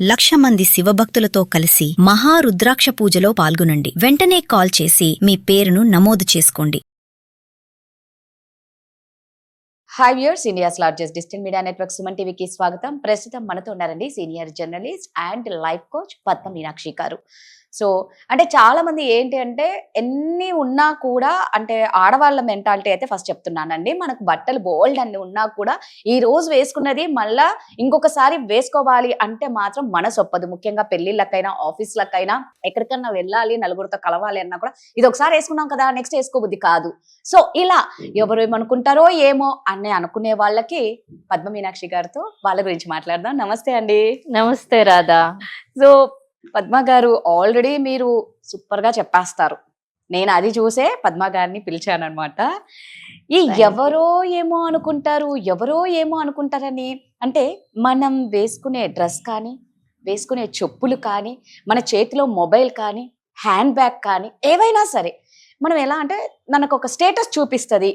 1,00,000 మంది శివభక్తులతో కలిసి మహారుద్రాక్ష పూజలో పాల్గొనండి. వెంటనే కాల్ చేసి మీ పేరును నమోదు చేసుకోండి. Hi viewers, India's largest digital media network Suman టీవీకి స్వాగతం. ప్రస్తుతం మనతో ఉన్నారండి senior journalist and life coach Padma Meenakshi గారు. సో అంటే చాలా మంది ఏంటి అంటే ఎన్ని ఉన్నా కూడా అంటే ఆడవాళ్ళ మెంటాలిటీ అయితే ఫస్ట్ చెప్తున్నానండి, మనకు బట్టలు బోల్డ్ అన్ని ఉన్నా కూడా ఈ రోజు వేసుకున్నది మళ్ళా ఇంకొకసారి వేసుకోవాలి అంటే మాత్రం మనసు ఒప్పదు. ముఖ్యంగా పెళ్లిళ్ళకైనా ఆఫీస్లకైనా ఎక్కడికన్నా వెళ్ళాలి, నలుగురితో కలవాలి అన్నా కూడా ఇది ఒకసారి వేసుకున్నాం కదా నెక్స్ట్ వేసుకోబుద్ధి కాదు. సో ఇలా ఎవరు ఏమనుకుంటారో ఏమో అని అనుకునే వాళ్ళకి పద్మ మీనాక్షి గారితో వాళ్ళ గురించి మాట్లాడదాం. నమస్తే అండి. నమస్తే రాధా. సో పద్మ గారు ఆల్రెడీ మీరు సూపర్ గా చెప్పేస్తారు. నేను అది చూసే పద్మ గారిని పిలిచాను అనమాట. ఈ ఎవరో ఏమో అనుకుంటారు, ఎవరో ఏమో అనుకుంటారని అంటే మనం వేసుకునే డ్రెస్ కానీ, వేసుకునే చెప్పులు కానీ, మన చేతిలో మొబైల్ కానీ, హ్యాండ్ బ్యాగ్ కానీ ఏవైనా సరే మనం ఎలా అంటే మనకు ఒక స్టేటస్ చూపిస్తుంది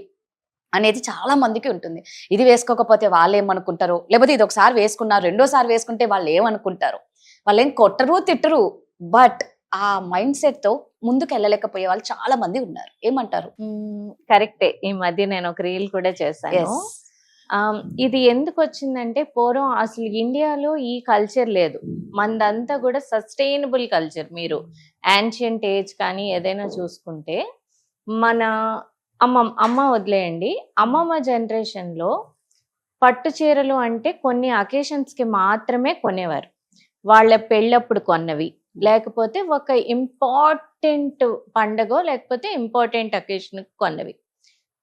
అనేది చాలా మందికి ఉంటుంది. ఇది వేసుకోకపోతే వాళ్ళు ఏమనుకుంటారు, లేకపోతే ఇది ఒకసారి వేసుకున్నారు రెండోసారి వేసుకుంటే వాళ్ళు ఏమనుకుంటారు, వాళ్ళు ఏం కొట్టరు తిట్టరు, బట్ ఆ మైండ్ సెట్ తో ముందుకు వెళ్ళలేకపోయే వాళ్ళు చాలా మంది ఉన్నారు. ఏమంటారు? కరెక్టే. ఈ మధ్య నేను ఒక రీల్ కూడా చేశాను. ఇది ఎందుకు వచ్చిందంటే పూర్వం అసలు ఇండియాలో ఈ కల్చర్ లేదు. మనదంతా కూడా సస్టైనబుల్ కల్చర్. మీరు యాన్షియంట్ ఏజ్ కానీ ఏదైనా చూసుకుంటే మన అమ్మ వదిలేయండి, అమ్మమ్మ జనరేషన్లో పట్టు చీరలు అంటే కొన్ని అకేషన్స్కి మాత్రమే కొనేవారు. వాళ్ళ పెళ్ళప్పుడు కొన్నవి, లేకపోతే ఒక ఇంపార్టెంట్ పండగో లేకపోతే ఇంపార్టెంట్ అకేషన్ కొన్నవి.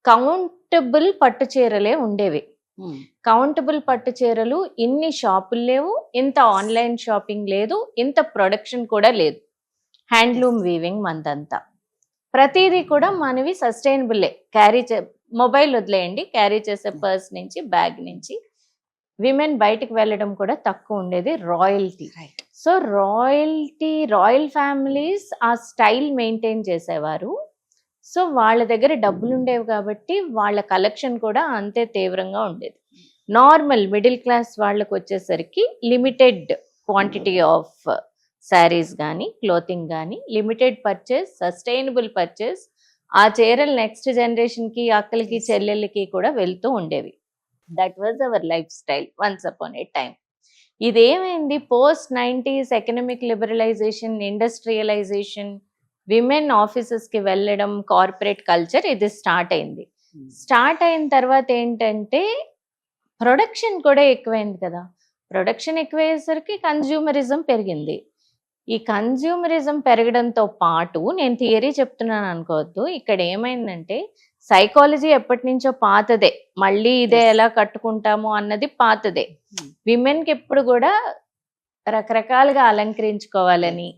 కౌంటబుల్ పట్టు చీరలే ఉండేవి. కౌంటబుల్ పట్టు చీరలు ఇన్ని షాపులు లేవు, ఇంత ఆన్లైన్ షాపింగ్ లేదు, ఇంత ప్రొడక్షన్ కూడా లేదు. హ్యాండ్లూమ్ వీవింగ్ మనదంతా, ప్రతిదీ కూడా మనవి సస్టైనబుల్లే. మొబైల్ వదిలేయండి, క్యారీ చేసే పర్స్ నుంచి బ్యాగ్ నుంచి విమెన్ బయటికి వెళ్ళడం కూడా తక్కువ ఉండేది. రాయల్టీ, సో రాయల్ ఫ్యామిలీస్ ఆ స్టైల్ మెయింటైన్ చేసేవారు. సో వాళ్ళ దగ్గర డబ్బులు ఉండేవి కాబట్టి వాళ్ళ కలెక్షన్ కూడా అంతే తీవ్రంగా ఉండేది. నార్మల్ మిడిల్ క్లాస్ వాళ్ళకు వచ్చేసరికి లిమిటెడ్ క్వాంటిటీ ఆఫ్ శారీస్ కానీ క్లోతింగ్ కానీ, లిమిటెడ్ పర్చేస్, సస్టైనబుల్ పర్చేస్. ఆ చీరలు నెక్స్ట్ జనరేషన్కి, అక్కలకి, చెల్లెళ్ళకి కూడా వెళ్తూ ఉండేవి. That was our life style once upon a time. ఇదేమైంది, post 90s economic liberalisation, industrialisation, women ఆఫీసెస్కి వెళ్ళడం, కార్పొరేట్ కల్చర్ ఇది స్టార్ట్ అయింది. స్టార్ట్ అయిన తర్వాత ఏంటంటే ప్రొడక్షన్ కూడా ఎక్కువైంది కదా. ప్రొడక్షన్ ఎక్కువయ్యేసరికి కన్జ్యూమరిజం పెరిగింది. ఈ కన్జ్యూమరిజం పెరగడంతో పాటు, నేను థియరీ చెప్తున్నాను అనుకోవద్దు, ఇక్కడ ఏమైందంటే సైకాలజీ ఎప్పటి నుంచో పాతదే, మళ్ళీ ఇదే ఎలా కట్టుకుంటాము అన్నది పాతదే. విమెన్కి ఎప్పుడు కూడా రకరకాలుగా అలంకరించుకోవాలని,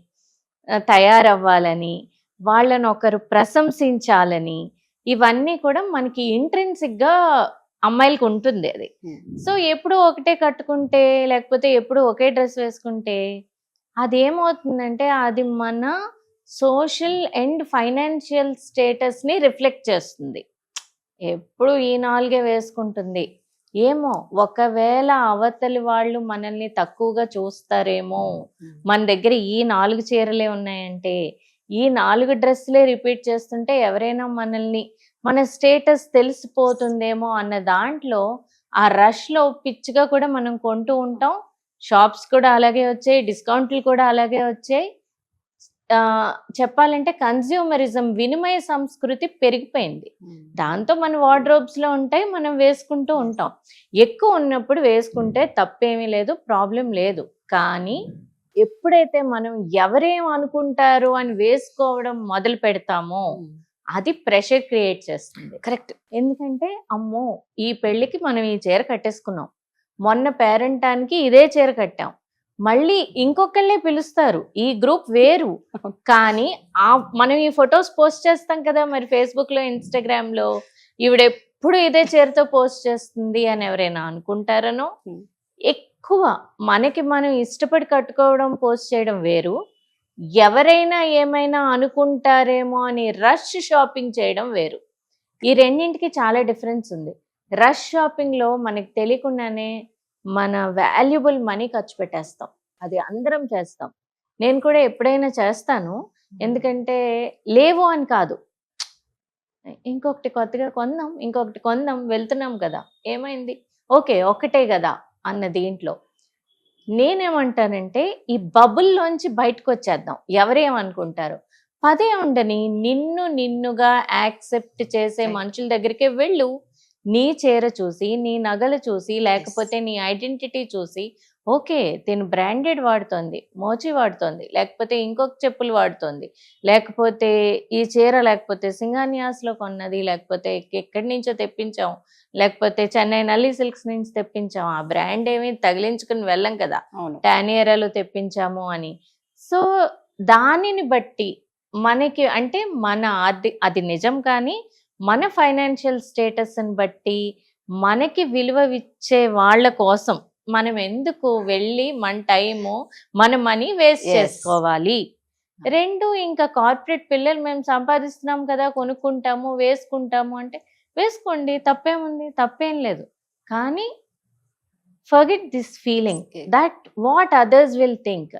తయారవ్వాలని, వాళ్ళని ఒకరు ప్రశంసించాలని, ఇవన్నీ కూడా మనకి ఇంట్రెన్సిక్గా అమ్మాయిలకు ఉంటుంది అది. సో ఎప్పుడు ఒకటే కట్టుకుంటే, లేకపోతే ఎప్పుడు ఒకే డ్రెస్ వేసుకుంటే అదేమవుతుందంటే అది మన సోషల్ అండ్ ఫైనాన్షియల్ స్టేటస్ని రిఫ్లెక్ట్ చేస్తుంది. ఎప్పుడు ఈ 4 వేసుకుంటుంది, ఏమో ఒకవేళ అవతలి వాళ్ళు మనల్ని తక్కువగా చూస్తారేమో, మన దగ్గర ఈ 4 చీరలే ఉన్నాయంటే, ఈ 4 డ్రెస్సులే రిపీట్ చేస్తుంటే ఎవరైనా మనల్ని, మన స్టేటస్ తెలిసిపోతుందేమో అన్న దాంట్లో ఆ రష్లో పిచ్చిగా కూడా మనం కొంటూ ఉంటాం. షాప్స్ కూడా అలాగే వచ్చాయి, డిస్కౌంట్లు కూడా అలాగే వచ్చాయి. చెప్పాలంటే కన్జ్యూమరిజం, వినిమయ సంస్కృతి పెరిగిపోయింది. దాంతో మన వార్డ్రోబ్స్లో ఉంటాయి, మనం వేసుకుంటూ ఉంటాం. ఎక్కువ ఉన్నప్పుడు వేసుకుంటే తప్పేమీ లేదు, ప్రాబ్లం లేదు. కానీ ఎప్పుడైతే మనం ఎవరేం అనుకుంటారు అని వేసుకోవడం మొదలు పెడతామో అది ప్రెషర్ క్రియేట్ చేస్తుంది. కరెక్ట్. ఎందుకంటే అమ్మో ఈ పెళ్ళికి మనం ఈ చీర కట్టేసుకున్నాం, మొన్న పేరెంటానికి ఇదే చీర కట్టాం, మళ్ళీ ఇంకొకళ్ళే పిలుస్తారు, ఈ గ్రూప్ వేరు. కానీ మనం ఈ ఫొటోస్ పోస్ట్ చేస్తాం కదా మరి ఫేస్బుక్లో, ఇన్స్టాగ్రామ్లో, ఈవిడెప్పుడు ఇదే చీరతో పోస్ట్ చేస్తుంది అని ఎవరైనా అనుకుంటారనో. ఎక్కువ మనకి మనం ఇష్టపడి కట్టుకోవడం, పోస్ట్ చేయడం వేరు, ఎవరైనా ఏమైనా అనుకుంటారేమో అని రష్ షాపింగ్ చేయడం వేరు. ఈ రెండింటికి చాలా డిఫరెన్స్ ఉంది. రష్ షాపింగ్లో మనకి తెలియకుండానే మన వాల్యుబుల్ మనీ ఖర్చు పెట్టేస్తాం. అది అందరం చేస్తాం. నేను కూడా ఎప్పుడైనా చేస్తాను. ఎందుకంటే లేవు అని కాదు, ఇంకొకటి కొత్తగా కొందాం, ఇంకొకటి కొందాం, వెళ్తున్నాం కదా, ఏమైంది, ఓకే ఒక్కటే కదా అన్న దీంట్లో నేనేమంటానంటే ఈ బబుల్లోంచి బయటకు వచ్చేద్దాం. ఎవరేమనుకుంటారు, పదే ఉండని, నిన్నుగా యాక్సెప్ట్ చేసే మనుషుల దగ్గరికే వెళ్ళు. నీ చీర చూసి, నీ నగలు చూసి, లేకపోతే నీ ఐడెంటిటీ చూసి, ఓకే తిను బ్రాండెడ్ వాడుతోంది, మోచి వాడుతోంది, లేకపోతే ఇంకొక చెప్పులు వాడుతోంది, లేకపోతే ఈ చీర లేకపోతే సింగానియాస్లో కొన్నది, లేకపోతే ఎక్కడి నుంచో తెప్పించాం, లేకపోతే చెన్నై నల్లి సిల్క్స్ నుంచి తెప్పించాం, ఆ బ్రాండ్ ఏమీ తగిలించుకుని వెళ్ళం కదా, టానియరాలో తెప్పించాము అని. సో దానిని బట్టి మనకి అంటే మన అది నిజం, కానీ మన ఫైనాన్షియల్ స్టేటస్ని బట్టి మనకి విలువ ఇచ్చే వాళ్ళ కోసం మనం ఎందుకు వెళ్ళి మన టైము మన మనీ వేస్ట్ చేసుకోవాలి. రెండు, ఇంకా కార్పొరేట్ పిల్లలు మేము సంపాదిస్తున్నాం కదా, కొనుక్కుంటాము, వేసుకుంటాము అంటే వేసుకోండి, తప్పేముంది, తప్పేం లేదు. కానీ forget this feeling that what others will think.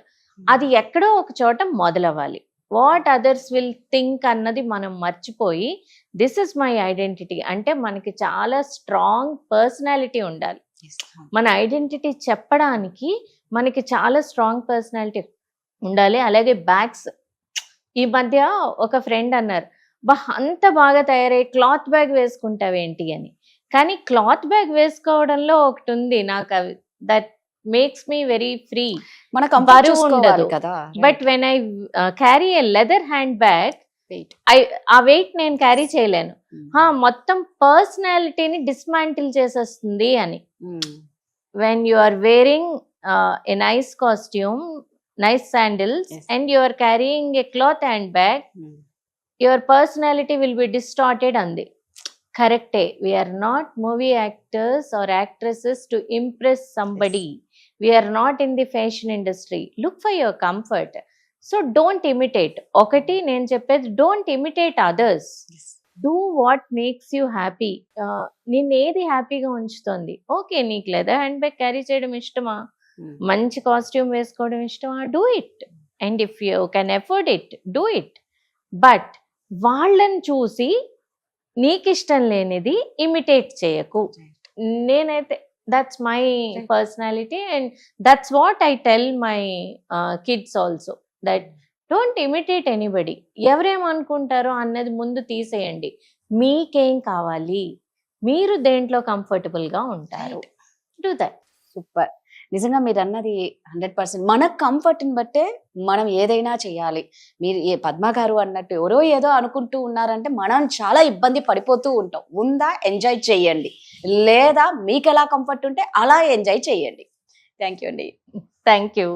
అది ఎక్కడో ఒక చోట మొదలవ్వాలి. వాట్ అదర్స్ విల్ థింక్ అన్నది మనం మర్చిపోయి దిస్ ఇస్ మై ఐడెంటిటీ అంటే మనకి చాలా స్ట్రాంగ్ పర్సనాలిటీ ఉండాలి. మన ఐడెంటిటీ చెప్పడానికి మనకి చాలా స్ట్రాంగ్ పర్సనాలిటీ ఉండాలి. అలాగే బ్యాగ్స్, ఈ మధ్య ఒక ఫ్రెండ్ అన్నారు, అంత బాగా తయారై క్లాత్ బ్యాగ్ వేసుకుంటావేంటి అని. కానీ క్లాత్ బ్యాగ్ వేసుకోవడంలో ఒకటి ఉంది నాకు, అవి that makes me very free, బరువు ఉండదు. But when I carry a leather hand bag, ఆ వెయిట్ నేను క్యారీ చేయలేను, మొత్తం పర్సనాలిటీని డిస్మాంటిల్ చేసేస్తుంది అని. When you are wearing a nice costume, nice sandals, and you are carrying a cloth handbag, your personality will be distorted andi. Correct. We are not movie actors or actresses to impress somebody. We are not in the fashion industry. Look for your comfort. So don't imitate. Okati nenu cheppedi, don't imitate others. Do what makes you happy. Ninnu edi happy ga unchutondi, okay neeku leather handbag carry cheyadam ishtama, మంచి costume వేసుకోవడం ఇష్టమా, do it. And if you can afford it, do it. But వాళ్ళని చూసి నీకు ఇష్టం లేనిది imitate చేయకు. నేనైతే that's my personality and that's what I tell my kids also, that don't imitate anybody. ఎవరేమనుకుంటారో అన్నది ముందు తీసేయండి. మీకేం కావాలి, మీరు దేంట్లో కంఫర్టబుల్గా ఉంటారు, డూ దట్. సూపర్. నిజంగా మీరు అన్నది 100%. మన కంఫర్ట్ని బట్టే మనం ఏదైనా చేయాలి. మీరు పద్మ గారు అన్నట్టు ఎవరో ఏదో అనుకుంటూ ఉన్నారంటే మనం చాలా ఇబ్బంది పడిపోతూ ఉంటాం. ఉందా, ఎంజాయ్ చేయండి, లేదా మీకు ఎలా కంఫర్ట్ ఉంటే అలా ఎంజాయ్ చేయండి. థ్యాంక్ యూ అండి. Thank you.